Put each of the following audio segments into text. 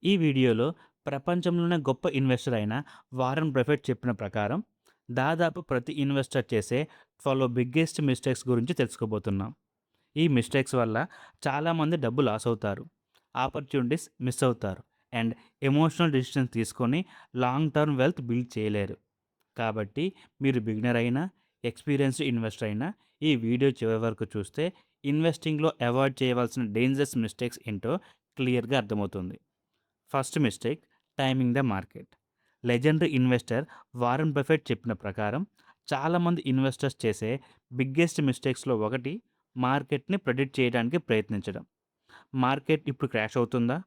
ఈ వీడియోలో ప్రపంచంలోనే గొప్ప ఇన్వెస్టర్ అయిన వారన్ బఫెట్ చెప్పిన ప్రకారం దాదాపు ప్రతి ఇన్వెస్టర్ చేసే బిగ్గెస్ట్ మిస్టేక్స్ గురించి తెలుసుకోబోతున్నాం. ఈ మిస్టేక్స్ వల్ల చాలామంది డబ్బు లాస్ అవుతారు, ఆపర్చునిటీస్ మిస్ అవుతారు అండ్ ఎమోషనల్ డెసిషన్స్ తీసుకొని లాంగ్ టర్మ్ వెల్త్ బిల్డ్ చేయలేరు. కాబట్టి మీరు బిగినర్ అయినా, ఎక్స్పీరియన్స్డ్ ఇన్వెస్టర్ అయినా ఈ వీడియో చివరి వరకు చూస్తే ఇన్వెస్టింగ్లో అవాయిడ్ చేయవలసిన డేంజరస్ మిస్టేక్స్ ఏంటో క్లియర్గా అర్థమవుతుంది. First mistake, timing the market. Legendary investor Warren Buffett చెప్పిన ప్రకారం చాలామంది ఇన్వెస్టర్స్ చేసే బిగ్గెస్ట్ మిస్టేక్స్లో ఒకటి మార్కెట్ని ప్రెడిక్ట్ చేయడానికి ప్రయత్నించడం. మార్కెట్ ఇప్పుడు క్రాష్ అవుతుందా,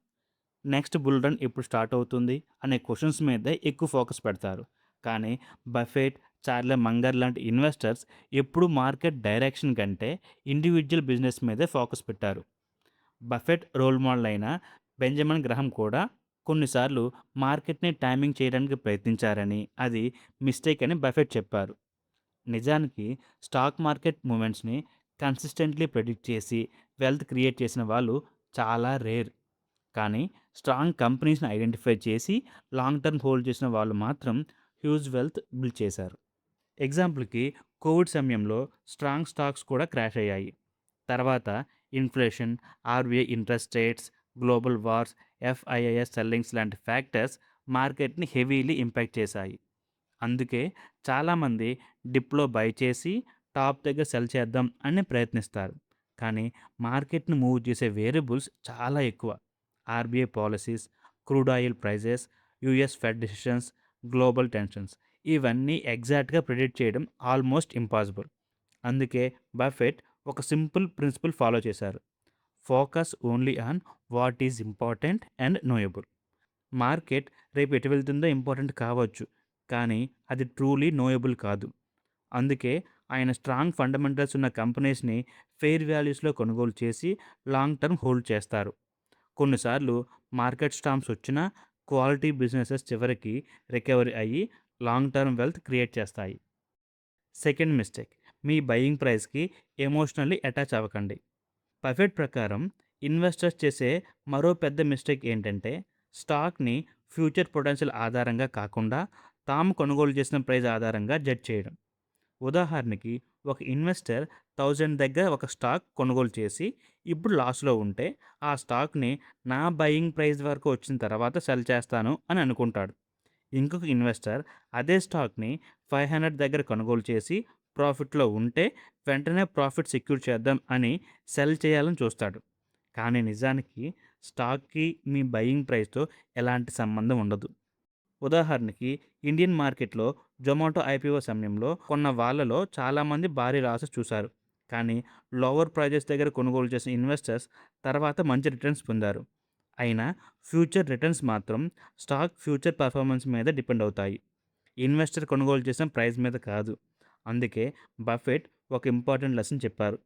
నెక్స్ట్ బుల్ రన్ ఎప్పుడు స్టార్ట్ అవుతుంది అనే క్వశ్చన్స్ మీదే ఎక్కువ ఫోకస్ పెడతారు. కానీ బఫెట్, చార్లె మంగర్ లాంటి ఇన్వెస్టర్స్ ఎప్పుడూ మార్కెట్ డైరెక్షన్ కంటే ఇండివిజువల్ బిజినెస్ మీదే ఫోకస్ పెట్టారు. బఫెట్ రోల్ మోడల్ అయిన బెంజమిన్ గ్రహం కూడా కొన్నిసార్లు మార్కెట్ని టైమింగ్ చేయడానికి ప్రయత్నించారని, అది మిస్టేక్ అని బఫెట్ చెప్పారు. నిజానికి స్టాక్ మార్కెట్ మూమెంట్స్ని కన్సిస్టెంట్లీ ప్రెడిక్ట్ చేసి వెల్త్ క్రియేట్ చేసిన వాళ్ళు చాలా రేర్. కానీ స్ట్రాంగ్ కంపెనీస్ని ఐడెంటిఫై చేసి లాంగ్ టర్మ్ హోల్డ్ చేసిన వాళ్ళు మాత్రం హ్యూజ్ వెల్త్ బిల్డ్ చేశారు. ఎగ్జాంపుల్కి కోవిడ్ సమయంలో స్ట్రాంగ్ స్టాక్స్ కూడా క్రాష్ అయ్యాయి. తర్వాత inflation, RBI interest rates, global wars, FIIs sellings లాంటి ఫ్యాక్టర్స్ మార్కెట్ని హెవీలీ ఇంపాక్ట్ చేశాయి. అందుకే చాలామంది డిప్లో బై చేసి టాప్ దగ్గర సెల్ చేద్దాం అని ప్రయత్నిస్తారు. కానీ మార్కెట్ని మూవ్ చేసే వేరియబుల్స్ చాలా ఎక్కువ. RBI policies, crude oil prices, US Fed decisions, global tensions, ఇవన్నీ ఎగ్జాక్ట్గా ప్రిడిక్ట్ చేయడం ఆల్మోస్ట్ ఇంపాసిబుల్. అందుకే బఫెట్ ఒక సింపుల్ ప్రిన్సిపల్ ఫాలో చేశారు: focus only on what is important and knowable. Market రేపు ఎటు వెళ్తుందో ఇంపార్టెంట్ కావచ్చు, కానీ అది ట్రూలీ నోయబుల్ కాదు. అందుకే ఆయన స్ట్రాంగ్ ఫండమెంటల్స్ ఉన్న కంపెనీస్ని ఫెయిర్ వాల్యూస్లో కొనుగోలు చేసి లాంగ్ టర్మ్ హోల్డ్ చేస్తారు. కొన్నిసార్లు మార్కెట్ స్టామ్స్ వచ్చినా క్వాలిటీ బిజినెసెస్ చివరికి రికవరీ అయ్యి లాంగ్ టర్మ్ వెల్త్ క్రియేట్ చేస్తాయి. సెకండ్ మిస్టేక్, మీ బయింగ్ ప్రైస్కి ఎమోషనల్లీ అటాచ్ అవ్వకండి. బఫెట్ ప్రకారం ఇన్వెస్టర్స్ చేసే మరో పెద్ద మిస్టేక్ ఏంటంటే స్టాక్ని ఫ్యూచర్ పొటెన్షియల్ ఆధారంగా కాకుండా తాము కొనుగోలు చేసిన ప్రైస్ ఆధారంగా జడ్జ్ చేయడం. ఉదాహరణకి ఒక ఇన్వెస్టర్ 1000 దగ్గర ఒక స్టాక్ కొనుగోలు చేసి ఇప్పుడు లాస్లో ఉంటే ఆ స్టాక్ని నా బయింగ్ ప్రైస్ వరకు వచ్చిన తర్వాత సెల్ చేస్తాను అని అనుకుంటాడు. ఇంకొక ఇన్వెస్టర్ అదే స్టాక్ని 500 దగ్గర కొనుగోలు చేసి ప్రాఫిట్లో ఉంటే వెంటనే ప్రాఫిట్ సెక్యూర్ చేద్దాం అని సెల్ చేయాలని చూస్తాడు. కానీ నిజానికి స్టాక్కి మీ బయింగ్ ప్రైస్తో ఎలాంటి సంబంధం ఉండదు. ఉదాహరణకి ఇండియన్ మార్కెట్లో జొమాటో ఐపీఓ సమయంలో కొన్న వాళ్ళలో చాలామంది భారీ లాసెస్ చూశారు. కానీ లోవర్ ప్రైజెస్ దగ్గర కొనుగోలు చేసిన ఇన్వెస్టర్స్ తర్వాత మంచి రిటర్న్స్ పొందారు. అయినా ఫ్యూచర్ రిటర్న్స్ మాత్రం స్టాక్ ఫ్యూచర్ పర్ఫార్మెన్స్ మీద డిపెండ్ అవుతాయి, ఇన్వెస్టర్ కొనుగోలు చేసిన ప్రైస్ మీద కాదు. అందుకే బఫెట్ ఒక ఇంపార్టెంట్ లెసన్ చెప్పారు: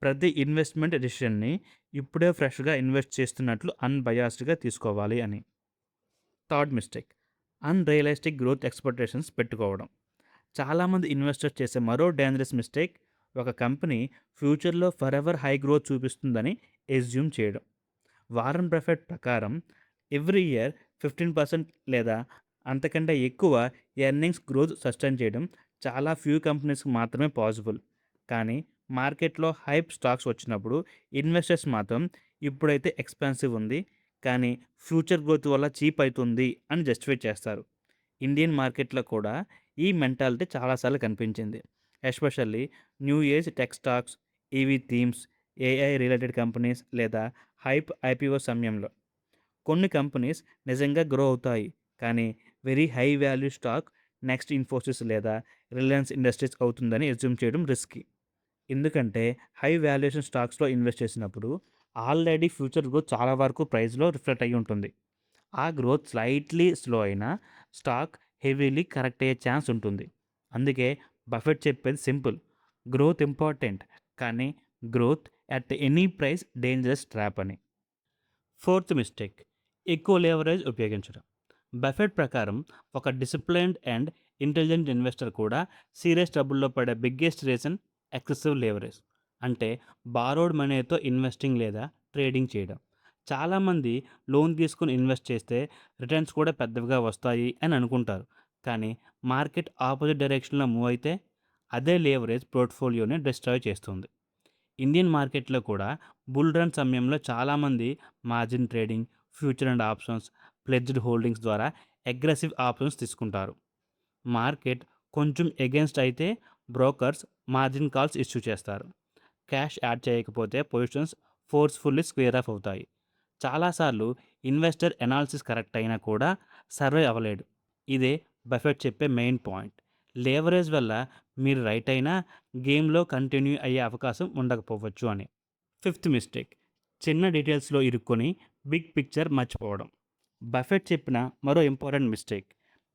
ప్రతి ఇన్వెస్ట్మెంట్ డెసిషన్ని ఇప్పుడే ఫ్రెష్గా ఇన్వెస్ట్ చేస్తున్నట్లు అన్బయాస్డ్గా తీసుకోవాలి అని. Third mistake, unrealistic growth expectations పెట్టుకోవడం. చాలామంది ఇన్వెస్టర్స్ చేసే మరో డేంజరస్ మిస్టేక్, ఒక కంపెనీ ఫ్యూచర్లో ఫర్ ఎవర్ హై గ్రోత్ చూపిస్తుందని ఎస్యూమ్ చేయడం. వారన్ బఫెట్ ప్రకారం ఎవ్రీ ఇయర్ 15% లేదా అంతకంటే ఎక్కువ ఎర్నింగ్స్ గ్రోత్ సస్టైన్ చేయడం చాలా ఫ్యూ కంపెనీస్కి మాత్రమే పాసిబుల్. కానీ మార్కెట్లో హైప్ స్టాక్స్ వచ్చినప్పుడు ఇన్వెస్టర్స్ మాత్రం ఇప్పుడైతే ఎక్స్పెన్సివ్ ఉంది, కానీ ఫ్యూచర్ గ్రోత్ వల్ల చీప్ అవుతుంది అని జస్టిఫై చేస్తారు. ఇండియన్ మార్కెట్లో కూడా ఈ మెంటాలిటీ చాలాసార్లు కనిపించింది, especially new age tech stocks, EV themes, AI related companies లేదా హైప్ ఐపీఓ సమయంలో. కొన్ని కంపెనీస్ నిజంగా గ్రో అవుతాయి, కానీ very high value stock next Infosys లేదా రిలయన్స్ ఇండస్ట్రీస్ అవుతుందని అజ్యూమ్ చేయడం రిస్కీ. ఎందుకంటే హై వాల్యుయేషన్ స్టాక్స్లో ఇన్వెస్ట్ చేసినప్పుడు ఆల్రెడీ ఫ్యూచర్ గ్రోత్ చాలా వరకు ప్రైస్లో రిఫ్లెక్ట్ అయ్యి ఉంటుంది. ఆ గ్రోత్ స్లైట్లీ స్లో అయినా స్టాక్ హెవీలీ కరెక్ట్ అయ్యే ఛాన్స్ ఉంటుంది. అందుకే బఫెట్ చెప్పేది సింపుల్: గ్రోత్ ఇంపార్టెంట్, కానీ growth at any price dangerous trap అని. ఫోర్త్ మిస్టేక్, ఎక్కువ లేవరేజ్ ఉపయోగించడం. బఫెట్ ప్రకారం ఒక డిసిప్లైన్డ్ అండ్ ఇంటెలిజెంట్ ఇన్వెస్టర్ కూడా సీరియస్ ట్రబుల్లో పడే బిగ్గెస్ట్ రీజన్ ఎక్సెసివ్ లేవరేజ్. అంటే బారోడ్ మనీతో ఇన్వెస్టింగ్ లేదా ట్రేడింగ్ చేయడం. చాలామంది లోన్ తీసుకొని ఇన్వెస్ట్ చేస్తే రిటర్న్స్ కూడా పెద్దవిగా వస్తాయి అని అనుకుంటారు. కానీ మార్కెట్ ఆపోజిట్ డైరెక్షన్‌లో మూవ్ అయితే అదే లేవరేజ్ పోర్ట్‌ఫోలియోని డిస్ట్రాయ్ చేస్తుంది. ఇండియన్ మార్కెట్‌లో కూడా బుల్ రన్ సమయంలో చాలామంది margin trading, future and options, pledged holdings ద్వారా అగ్రెసివ్ ఆప్షన్స్ తీసుకుంటారు. మార్కెట్ కొంచెం ఎగెన్స్ట్ అయితే బ్రోకర్స్ మార్జిన్ కాల్స్ ఇష్యూ చేస్తారు. క్యాష్ యాడ్ చేయకపోతే పొజిషన్స్ ఫోర్స్‌ఫుల్లీ స్క్వేర్ ఆఫ్ అవుతాయి. చాలాసార్లు ఇన్వెస్టర్ ఎనాలిసిస్ కరెక్ట్ అయినా కూడా సర్వైవ్ అవ్వలేడు. ఇదే బఫెట్ చెప్పే మెయిన్ పాయింట్. లేవరేజ్ వల్ల మీరు రైట్ అయినా గేమ్‌లో కంటిన్యూ అయ్యే అవకాశం ఉండకపోవచ్చు అని. ఫిఫ్త్ మిస్టేక్, చిన్న డీటెయిల్స్‌లో ఇరుక్కొని బిగ్ పిక్చర్ మర్చిపోవడం. బఫెట్ చెప్పిన మరో ఇంపార్టెంట్ మిస్టేక్,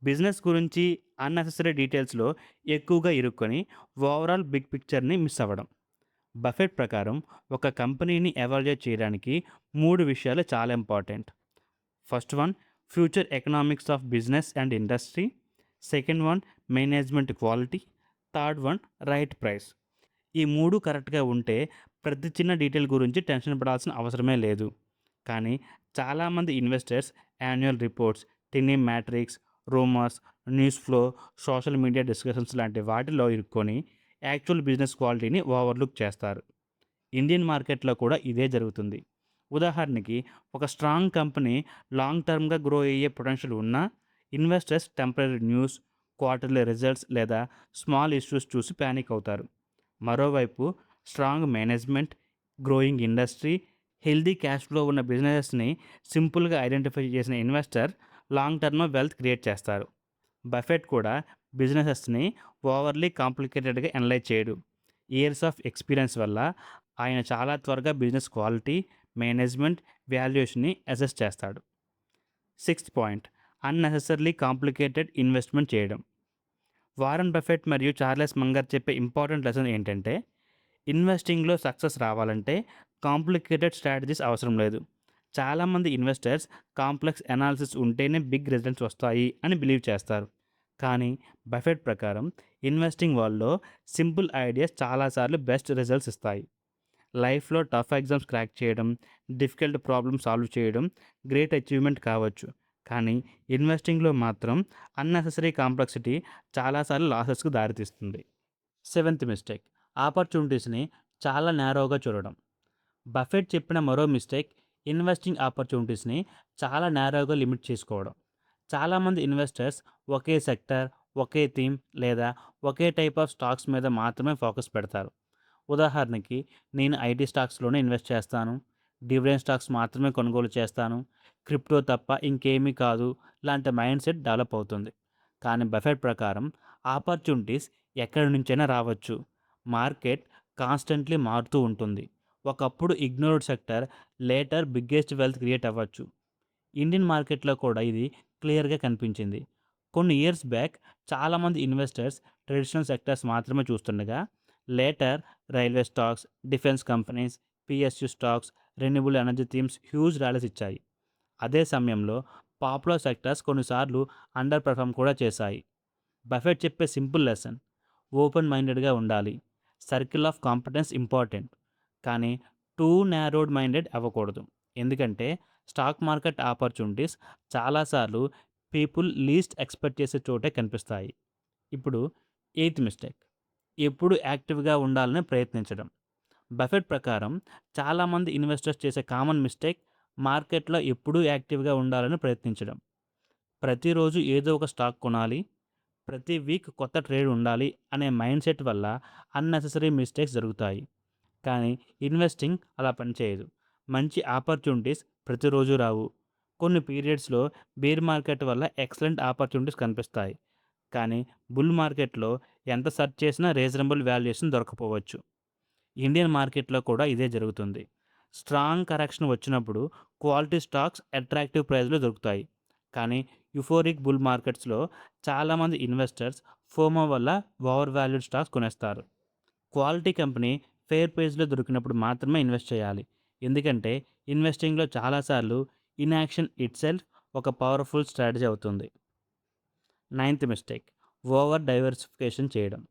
బిజినెస్ గురించి అన్నెసెసరీ డీటెయిల్స్‌లో ఎక్కువగా ఇరుక్కొని ఓవరాల్ బిగ్ పిక్చర్‌ని మిస్ అవ్వడం. బఫెట్ ప్రకారం ఒక కంపెనీని ఎవాల్యుయేట్ చేయడానికి 3 విషయాలు చాలా important. First one, future economics of business and industry. Second one, management quality. Third one, right price. ఈ 3 కరెక్ట్‌గా ఉంటే ప్రతి చిన్న డీటెయిల్ గురించి టెన్షన్ పడాల్సిన అవసరమే లేదు. కానీ చాలామంది investors annual reports, tiny matrix, rumours, news flow, social media discussions లాంటి వాటిలో ఇరుక్కొని యాక్చువల్ బిజినెస్ క్వాలిటీని ఓవర్‌లుక్ చేస్తారు. ఇండియన్ మార్కెట్‌లో కూడా ఇదే జరుగుతుంది. ఉదాహరణకి, ఒక స్ట్రాంగ్ కంపెనీ లాంగ్ టర్మ్‌గా గ్రో అయ్యే పొటెన్షియల్ ఉన్నా investors temporary news, quarterly results లేదా స్మాల్ ఇష్యూస్ చూసి పానిక్ అవుతారు. మరోవైపు strong management, growing industry, healthy cash flow ఉన్న బిజినెసెస్‌ని సింపుల్‌గా ఐడెంటిఫై చేసిన ఇన్వెస్టర్ లాంగ్ టర్మ్‌లో వెల్త్ క్రియేట్ చేస్తారు. బఫెట్ కూడా బిజినెసెస్‌ని ఓవర్‌లీ కాంప్లికేటెడ్‌గా అనలైజ్ చేయడు. ఇయర్స్ ఆఫ్ ఎక్స్‌పీరియన్స్ వల్ల ఆయన చాలా త్వరగా బిజినెస్ క్వాలిటీ, మేనేజ్మెంట్, వాల్యుయేషన్‌ని అసెస్ చేస్తాడు. Sixth point, unnecessarily complicated investment చేయడం. వారన్ బఫెట్ మరియు చార్లెస్ మంగర్ చెప్పే ఇంపార్టెంట్ లెసన్ ఏంటంటే, ఇన్వెస్టింగ్‌లో సక్సెస్ రావాలంటే కాంప్లికేటెడ్ స్ట్రాటజీస్ అవసరం లేదు. చాలామంది ఇన్వెస్టర్స్ కాంప్లెక్స్ అనాలిసిస్ ఉంటేనే బిగ్ రిజల్ట్స్ వస్తాయి అని బిలీవ్ చేస్తారు. కానీ బఫెట్ ప్రకారం ఇన్వెస్టింగ్ వరల్డ్‌లో సింపుల్ ఐడియాస్ చాలాసార్లు బెస్ట్ రిజల్ట్స్ ఇస్తాయి. లైఫ్‌లో టఫ్ ఎగ్జామ్స్ క్రాక్ చేయడం, డిఫికల్ట్ ప్రాబ్లమ్ సాల్వ్ చేయడం గ్రేట్ అచీవ్‌మెంట్ కావచ్చు. కానీ ఇన్వెస్టింగ్‌లో మాత్రం అన్నెసెసరీ కాంప్లెక్సిటీ చాలాసార్లు లాసెస్‌కు దారితీస్తుంది. సెవెంత్ మిస్టేక్, ఆపర్చునిటీస్‌ని చాలా నారోగా చూడడం. బఫెట్ చెప్పిన మరో మిస్టేక్, ఇన్వెస్టింగ్ ఆపర్చునిటీస్‌ని చాలా నారోగా లిమిట్ చేసుకోవడం. చాలామంది ఇన్వెస్టర్స్ ఒకే సెక్టర్, ఒకే థీమ్ లేదా ఒకే టైప్ ఆఫ్ స్టాక్స్ మీద మాత్రమే ఫోకస్ పెడతారు. ఉదాహరణకి, నేను ఐటీ స్టాక్స్‌లోనే ఇన్వెస్ట్ చేస్తాను, డివిడెండ్ స్టాక్స్ మాత్రమే కొనుగోలు చేస్తాను, క్రిప్టో తప్ప ఇంకేమీ కాదు లాంటి మైండ్ సెట్ డెవలప్ అవుతుంది. కానీ బఫెట్ ప్రకారం ఆపర్చునిటీస్ ఎక్కడి నుంచైనా రావచ్చు. మార్కెట్ కాన్స్టెంట్‌లీ మారుతూ ఉంటుంది. ఒకప్పుడు ignored sector later biggest wealth create అవ్వచ్చు. ఇండియన్ మార్కెట్‌లో కూడా ఇది క్లియర్‌గా కనిపించింది. కొన్ని ఇయర్స్ బ్యాక్ చాలామంది ఇన్వెస్టర్స్ ట్రెడిషనల్ సెక్టార్స్ మాత్రమే చూస్తుండగా, later railway stocks, defence companies, PSU stocks, renewable energy themes huge rallies ఇచ్చాయి. అదే సమయంలో పాపులర్ సెక్టార్స్ కొన్నిసార్లు అండర్ పెర్ఫార్మ్ కూడా చేశాయి. బఫెట్ చెప్పే సింపుల్ లెసన్, ఓపెన్ మైండెడ్‌గా ఉండాలి. Circle of competence important. కానీ టూ నారోడ్ మైండెడ్ అవ్వకూడదు. ఎందుకంటే స్టాక్ మార్కెట్ ఆపర్చునిటీస్ చాలాసార్లు పీపుల్ లీస్ట్ ఎక్స్‌పెక్ట్ చేసే చోటే కనిపిస్తాయి. ఇప్పుడు ఎయిత్ మిస్టేక్, ఎప్పుడు యాక్టివ్‌గా ఉండాలని ప్రయత్నించడం. బఫెట్ ప్రకారం చాలామంది ఇన్వెస్టర్స్ చేసే కామన్ మిస్టేక్, మార్కెట్‌లో ఎప్పుడూ యాక్టివ్‌గా ఉండాలని ప్రయత్నించడం. ప్రతిరోజు ఏదో ఒక స్టాక్ కొనాలి, ప్రతి వీక్ కొత్త ట్రేడ్ ఉండాలి అనే మైండ్ సెట్ వల్ల అన్నెసెసరీ మిస్టేక్స్ జరుగుతాయి. కానీ ఇన్వెస్టింగ్ అలా పనిచేయదు. మంచి ఆపర్చునిటీస్ ప్రతిరోజు రావు. కొన్ని పీరియడ్స్‌లో బేర్ మార్కెట్ వల్ల ఎక్సలెంట్ ఆపర్చునిటీస్ కనిపిస్తాయి. కానీ బుల్ మార్కెట్‌లో ఎంత సెర్చ్ చేసినా రీజనబుల్ వాల్యుయేషన్ దొరకపోవచ్చు. ఇండియన్ మార్కెట్‌లో కూడా ఇదే జరుగుతుంది. స్ట్రాంగ్ కరెక్షన్ వచ్చినప్పుడు క్వాలిటీ స్టాక్స్ అట్రాక్టివ్ ప్రైస్‌లో దొరుకుతాయి. కానీ యుఫోరిక్ బుల్ మార్కెట్స్‌లో చాలామంది ఇన్వెస్టర్స్ ఫోమో వల్ల ఓవర్ వాల్యూడ్ స్టాక్స్ కొనేస్తారు. క్వాలిటీ కంపెనీ ఫెయిర్ ప్రైస్‌లో దొరికినప్పుడు మాత్రమే ఇన్వెస్ట్ చేయాలి. ఎందుకంటే ఇన్వెస్టింగ్‌లో చాలాసార్లు ఇన్‌యాక్షన్ ఇట్‌సెల్ఫ్ ఒక పవర్‌ఫుల్ స్ట్రాటజీ అవుతుంది. నైన్త్ మిస్టేక్, ఓవర్ డైవర్సిఫికేషన్ చేయడం.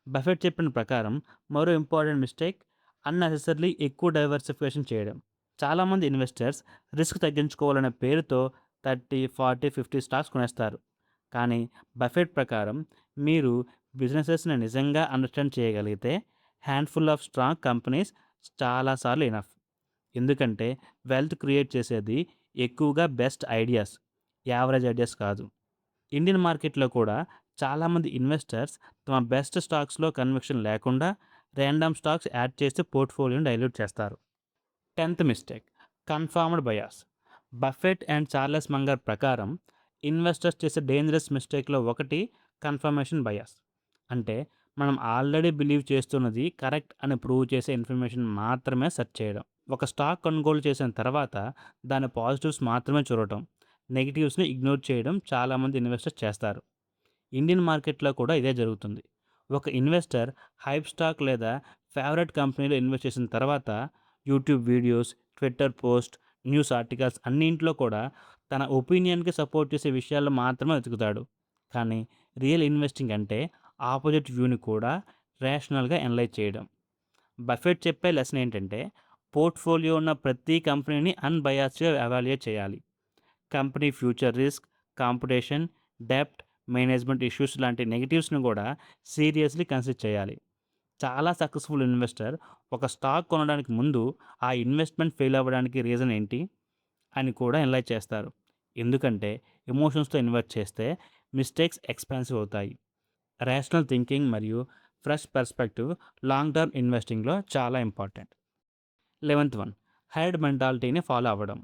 బఫెట్ చెప్పిన ప్రకారం మరో ఇంపార్టెంట్ మిస్టేక్, అన్నెసెసరీలీ ఎక్కువ డైవర్సిఫికేషన్ చేయడం. చాలామంది ఇన్వెస్టర్స్ రిస్క్ తగ్గించుకోవాలనే పేరుతో 30, 40, 50 స్టాక్స్ కొనేస్తారు. కానీ బఫెట్ ప్రకారం మీరు బిజినెసెస్‌ని నిజంగా అండర్‌స్టాండ్ చేయగలిగితే హ్యాండ్‌ఫుల్ ఆఫ్ స్ట్రాంగ్ కంపెనీస్ చాలా సార్లు ఎనఫ్. ఎందుకంటే వెల్త్ క్రియేట్ చేసేది ఎక్కువగా బెస్ట్ ఐడియాస్, యావరేజ్ ఐడియాస్ కాదు. ఇండియన్ మార్కెట్‌లో కూడా చాలామంది ఇన్వెస్టర్స్ తమ బెస్ట్ స్టాక్స్‌లో కన్విక్షన్ లేకుండా ర్యాండమ్ స్టాక్స్ యాడ్ చేసి పోర్ట్‌ఫోలియోని డైల్యూట్ చేస్తారు. 10థ్ mistake, confirmed bias. Buffett and Charles Munger ప్రకారం ఇన్వెస్టర్స్ చేసే డేంజరస్ మిస్టేక్‌లో ఒకటి కన్ఫర్మేషన్ బయాస్. అంటే మనం ఆల్రెడీ బిలీవ్ చేస్తున్నది కరెక్ట్ అని ప్రూవ్ చేసే ఇన్ఫర్మేషన్ మాత్రమే సెర్చ్ చేయడం. ఒక స్టాక్ కొనుగోలు చేసిన తర్వాత దాని పాజిటివ్స్ మాత్రమే చూడటం, నెగెటివ్స్‌ని ఇగ్నోర్ చేయడం చాలామంది ఇన్వెస్టర్స్ చేస్తారు. ఇండియన్ మార్కెట్‌లో కూడా ఇదే జరుగుతుంది. ఒక ఇన్వెస్టర్ హైప్ స్టాక్ లేదా ఫేవరెట్ కంపెనీలో ఇన్వెస్ట్ చేసిన తర్వాత YouTube videos, Twitter post, news articles అన్నింట్లో కూడా తన ఒపీనియన్‌కి సపోర్ట్ చేసే విషయాలు మాత్రమే వెతుకుతాడు. కానీ రియల్ ఇన్వెస్టింగ్ అంటే ఆపోజిట్ వ్యూని కూడా రేషనల్‌గా అనలైజ్ చేయడం. బఫెట్ చెప్పే లెసన్ ఏంటంటే పోర్ట్‌ఫోలియో ఉన్న ప్రతి కంపెనీని అన్‌బయాస్డ్‌గా ఎవాల్యుయేట్ చేయాలి. కంపెనీ ఫ్యూచర్ రిస్క్, కాంపిటీషన్, డెబ్ట్, మేనేజ్మెంట్ ఇష్యూస్ లాంటి నెగెటివ్స్‌ని కూడా సీరియస్‌లీ కన్సిడర్ చేయాలి. చాలా సక్సెస్‌ఫుల్ ఇన్వెస్టర్ ఒక స్టాక్ కొనడానికి ముందు ఆ ఇన్వెస్ట్‌మెంట్ ఫెయిల్ అవ్వడానికి రీజన్ ఏంటి అని కూడా అనలైజ్ చేస్తారు. ఎందుకంటే ఎమోషన్స్‌తో ఇన్వెస్ట్ చేస్తే మిస్టేక్స్ ఎక్స్‌పెన్సివ్ అవుతాయి. రేషనల్ థింకింగ్ మరియు ఫ్రెష్ పర్స్పెక్టివ్ లాంగ్ టర్మ్ ఇన్వెస్టింగ్‌లో చాలా ఇంపార్టెంట్. 11th వన్, హెర్డ్ మెంటాలిటీని ఫాలో అవ్వడం.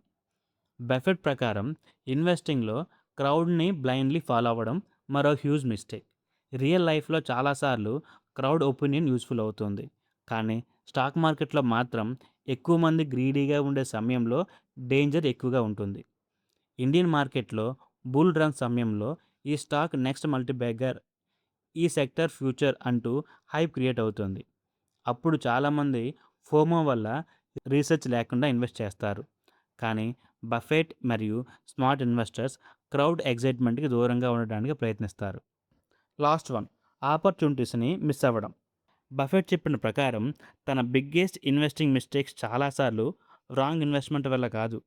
బఫెట్ ప్రకారం ఇన్వెస్టింగ్‌లో క్రౌడ్‌ని బ్లైండ్‌లీ ఫాలో అవ్వడం మరో హ్యూజ్ మిస్టేక్. రియల్ లైఫ్‌లో చాలాసార్లు క్రౌడ్ ఒపీనియన్ యూజ్‌ఫుల్ అవుతుంది. కానీ స్టాక్ మార్కెట్‌లో మాత్రం ఎక్కువ మంది గ్రీడీగా ఉండే సమయంలో డేంజర్ ఎక్కువగా ఉంటుంది. ఇండియన్ మార్కెట్‌లో బుల్ రన్ సమయంలో ఈ స్టాక్ నెక్స్ట్ మల్టీబ్యాగర్, ఈ సెక్టర్ ఫ్యూచర్ అంటూ హైప్ క్రియేట్ అవుతుంది. అప్పుడు చాలామంది ఫోమో వల్ల రీసెర్చ్ లేకుండా ఇన్వెస్ట్ చేస్తారు. కానీ బఫెట్ మరియు స్మార్ట్ ఇన్వెస్టర్స్ క్రౌడ్ ఎగ్జైట్మెంట్‌కి దూరంగా ఉండడానికి ప్రయత్నిస్తారు. లాస్ట్ వన్, ఆపర్చునిటీస్‌ని మిస్ అవ్వడం. బఫెట్ చెప్పిన ప్రకారం తన బిగ్గెస్ట్ ఇన్వెస్టింగ్ మిస్టేక్స్ చాలాసార్లు రాంగ్ ఇన్వెస్ట్‌మెంట్ వల్ల కాదు,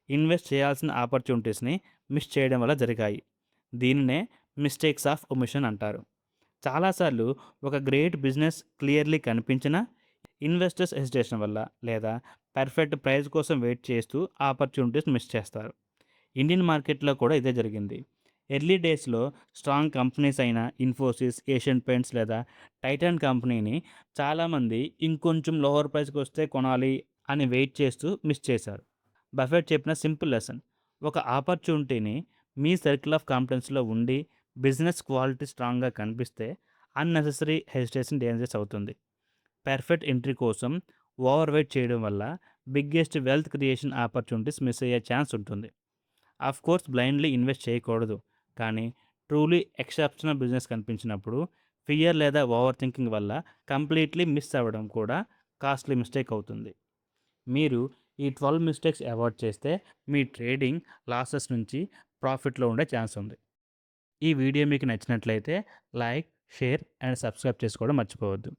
ఇన్వెస్ట్ చేయాల్సిన ఆపర్చునిటీస్‌ని మిస్ చేయడం వల్ల జరిగాయి. దీనినే మిస్టేక్స్ ఆఫ్ ఒమిషన్ అంటారు. చాలాసార్లు ఒక గ్రేట్ బిజినెస్ క్లియర్‌లీ కనిపించినా ఇన్వెస్టర్స్ హెసిటేషన్ వల్ల లేదా పర్ఫెక్ట్ ప్రైస్ కోసం వెయిట్ చేస్తూ ఆపర్చునిటీస్ మిస్ చేస్తారు. ఇండియన్ మార్కెట్‌లో కూడా ఇదే జరిగింది. ఎర్లీ డేస్‌లో స్ట్రాంగ్ కంపెనీస్ అయిన ఇన్ఫోసిస్, ఏషియన్ పెయింట్స్ లేదా టైటాన్ కంపెనీని చాలామంది ఇంకొంచెం లోవర్ ప్రైస్‌కి వస్తే కొనాలి అని వెయిట్ చేస్తూ మిస్ చేశారు. బఫెట్ చెప్పిన సింపుల్ లెసన్, ఒక ఆపర్చునిటీని మీ సర్కిల్ ఆఫ్ కాన్ఫిడెన్స్‌లో ఉండి బిజినెస్ క్వాలిటీ స్ట్రాంగ్‌గా కనిపిస్తే అన్నెసెసరీ హెసిటేషన్ డేంజరస్ అవుతుంది. పర్ఫెక్ట్ ఎంట్రీ కోసం ఓవర్ వెయిట్ చేయడం వల్ల biggest wealth creation opportunities miss అయ్యే ఛాన్స్ ఉంటుంది. కోర్స్ బ్లైండ్లీ ఇన్వెస్ట్ చేయకూడదు. కానీ ట్రూలీ ఎక్సెప్షనల్ బిజినెస్ కనిపించినప్పుడు ఫియర్ లేదా ఓవర్ థింకింగ్ వల్ల కంప్లీట్లీ మిస్ అవ్వడం కూడా కాస్ట్లీ మిస్టేక్ అవుతుంది. మీరు ఈ 12 మిస్టేక్స్ అవాయిడ్ చేస్తే మీ ట్రేడింగ్ లాసెస్ నుంచి ప్రాఫిట్‌లో ఉండే ఛాన్స్ ఉంది. ఈ వీడియో మీకు నచ్చినట్లయితే లైక్, షేర్ అండ్ సబ్స్క్రైబ్ చేసుకోవడం మర్చిపోవద్దు.